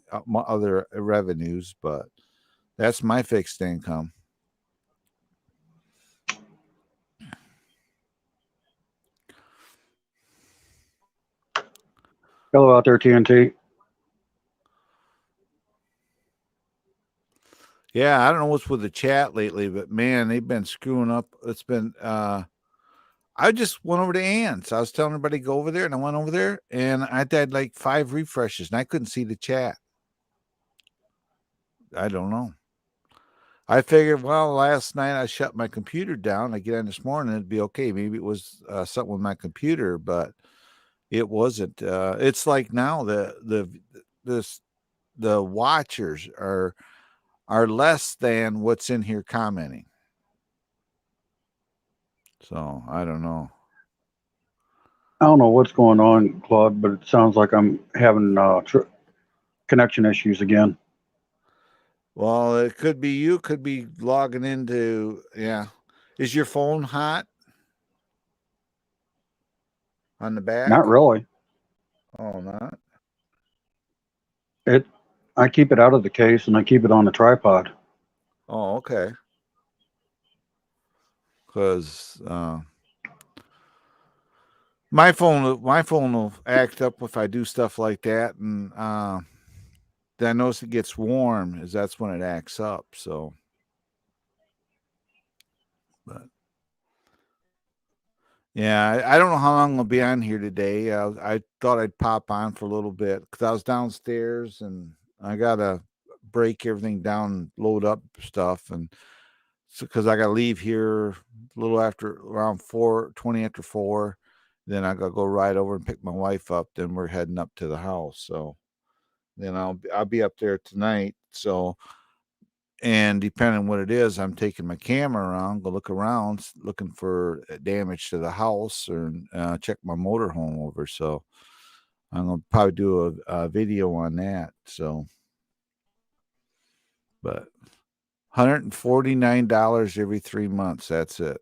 revenues, but that's my fixed income. Hello out there, TNT. Yeah, I don't know what's with the chat lately, but man, they've been screwing up. It's been I just went over to Ann's. I was telling everybody to go over there, and I went over there, and I had like 5 refreshes, and I couldn't see the chat. I don't know. I figured, well, last night I shut my computer down. I get on this morning, it'd be okay. Maybe it was something with my computer, but it wasn't. It's like now the watchers are less than what's in here commenting. So I don't know. I don't know what's going on, Claude, but it sounds like I'm having connection issues again. Well, it could be you. Could be logging into. Yeah. Is your phone hot? On the back? Not really. Oh, not? I keep it out of the case and I keep it on the tripod. Oh, okay. Because my phone will act up if I do stuff like that, and then I notice it gets warm. That's when it acts up. So, but yeah, I don't know how long I'll be on here today. I thought I'd pop on for a little bit because I was downstairs and I gotta break everything down, and load up stuff, and so because I gotta leave here a little after around 4:20 after 4. Then I gotta go right over and pick my wife up. Then we're heading up to the house. So Then I'll be up there tonight. So, and depending on what it is, I'm taking my camera around, go look around, looking for damage to the house, or check my motorhome over. So I'm gonna probably do a video on that. So, but $149 every 3 months. That's it.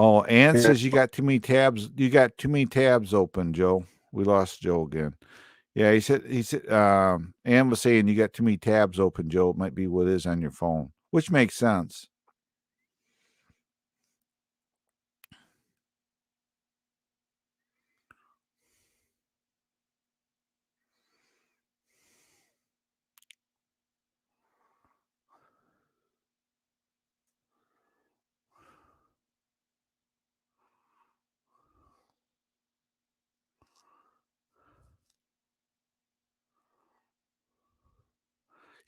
Oh, Ann says you got too many tabs. You got too many tabs open, Joe. We lost Joe again. Yeah, he said Ann was saying you got too many tabs open, Joe. It might be what is on your phone, which makes sense.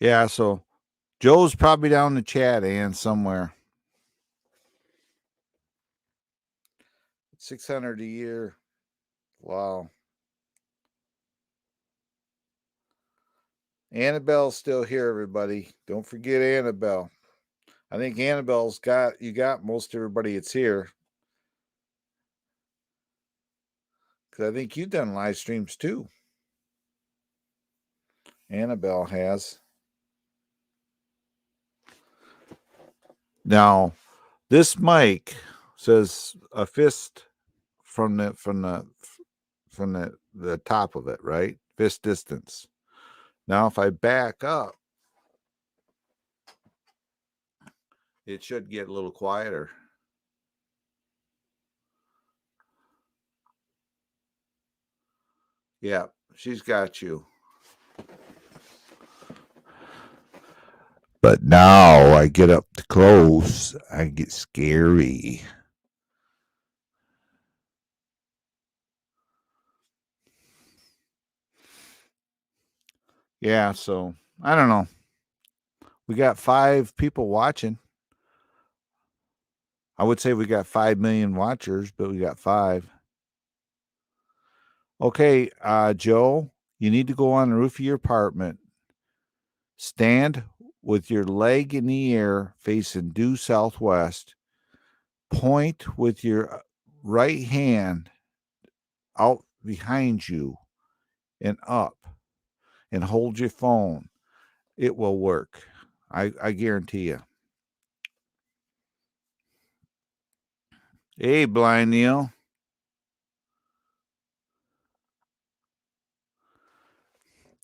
Yeah, so Joe's probably down in the chat, Ann, somewhere. 600 a year. Wow. Annabelle's still here, everybody. Don't forget Annabelle. I think Annabelle's got most everybody that's here. Because I think you've done live streams too. Annabelle has. Now, this mic says a fist from the top of it, right? Fist distance. Now, if I back up, it should get a little quieter. Yeah, she's got you. But now I get up close, I get scary. Yeah, so I don't know. We got 5 people watching. I would say we got 5 million watchers, but we got 5. Okay, Joe, you need to go on the roof of your apartment. Stand with your leg in the air facing due southwest. Point with your right hand out behind you and up, and hold your phone. It will work. I guarantee you. Hey, Blind Neil.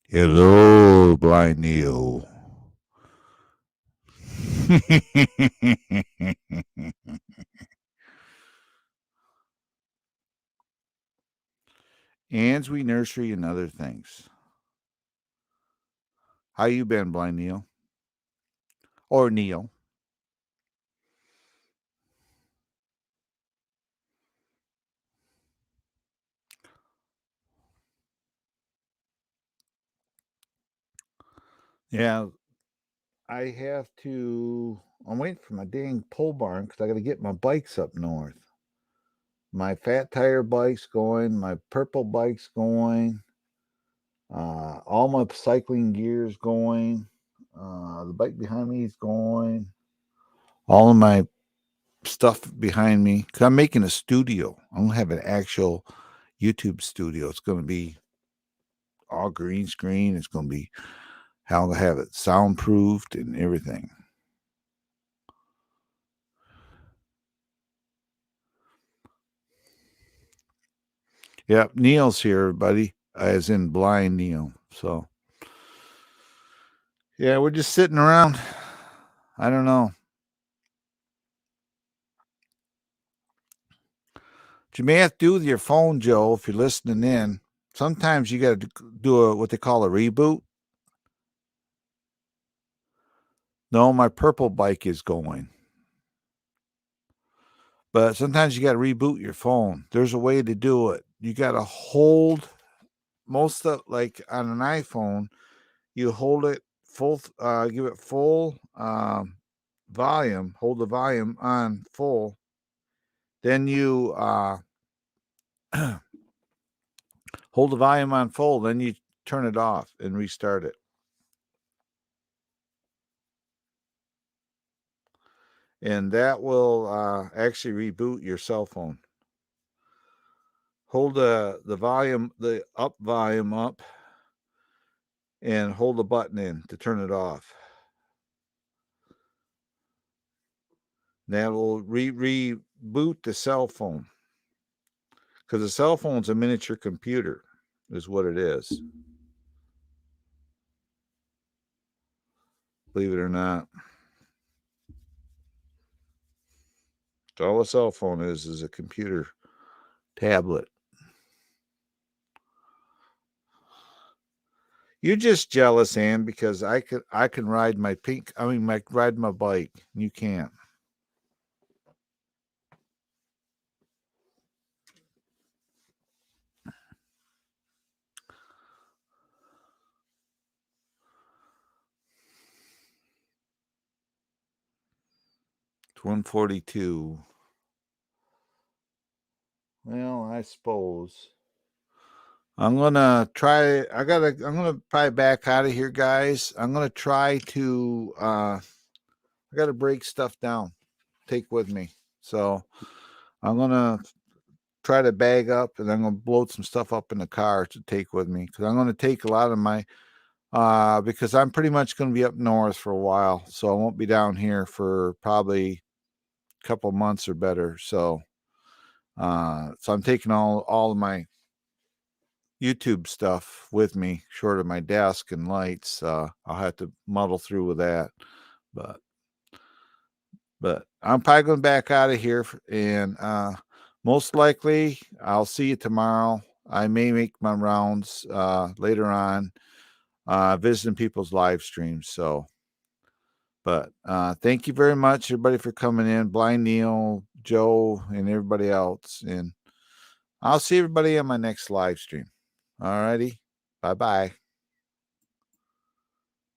Hello, Blind Neil. Answee Nursery and other things. How you been, Blind Neil? Or Neil? Yeah, I have to. I'm waiting for my dang pole barn because I got to get my bikes up north. My fat tire bike's going. My purple bike's going. All my cycling gear's going. The bike behind me is going. All of my stuff behind me. Because I'm making a studio. I'm going to have an actual YouTube studio. It's going to be all green screen. It's going to be how to have it soundproofed and everything. Yep, Neil's here, everybody, as in Blind Neil. So, yeah, we're just sitting around. I don't know. What you may have to do with your phone, Joe, if you're listening in, sometimes you got to do what they call a reboot. No, my purple bike is going. But sometimes you got to reboot your phone. There's a way to do it. You got to hold most of, like on an iPhone, you hold it full, give it full volume, hold the volume on full. Then you Hold the volume on full, then you turn it off and restart it. And that will actually reboot your cell phone. Hold the volume, the up volume up, and hold the button in to turn it off. That will reboot the cell phone. Because the cell phone's a miniature computer, is what it is. Believe it or not. So all a cell phone is a computer tablet. You're just jealous, Ann, because I can ride my ride my bike. You can't. It's 1:42. Well, I suppose I'm gonna try. I'm gonna probably back out of here, guys. I'm gonna try to. I gotta break stuff down, take with me. So I'm gonna try to bag up, and I'm gonna load some stuff up in the car to take with me, because I'm gonna take a lot of my. Because I'm pretty much gonna be up north for a while, so I won't be down here for probably a couple months or better. So I'm taking all of my YouTube stuff with me, short of my desk and lights. I'll have to muddle through with that, but I'm probably going back out of here, and most likely I'll see you tomorrow. I may make my rounds later on, visiting people's live streams. So, but thank you very much, everybody, for coming in. Blind Neil, Joe, and everybody else, and I'll see everybody on my next live stream. All righty. Bye-bye.